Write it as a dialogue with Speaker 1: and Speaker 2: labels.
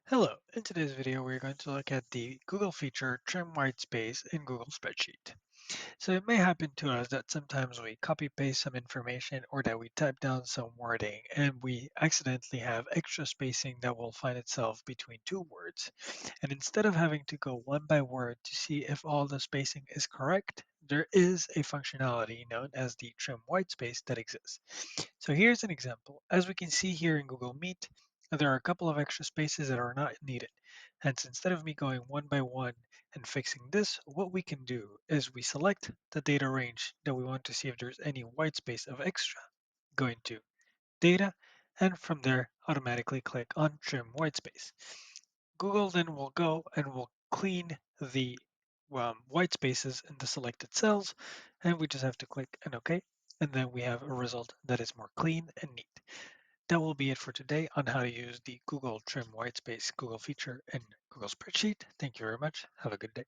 Speaker 1: Hello, in today's video we're going to look at the Google feature Trim Whitespace in Google Spreadsheet. So it may happen to us that sometimes we copy paste some information or that we type down some wording and we accidentally have extra spacing that will find itself between two words. And instead of having to go one by word to see if all the spacing is correct, there is a functionality known as the Trim Whitespace that exists. So here's an example. As we can see here in Google Meet, there are a couple of extra spaces that are not needed. Hence, instead of me going one by one and fixing this, what we can do is we select the data range that we want to see if there's any white space of extra. Go into Data, and from there, automatically click on Trim Whitespace. Google then will go and will clean the white spaces in the selected cells, and we just have to click an OK, and then we have a result that is more clean and neat. That will be it for today on how to use the Google Trim Whitespace Google feature in Google Spreadsheet. Thank you very much. Have a good day.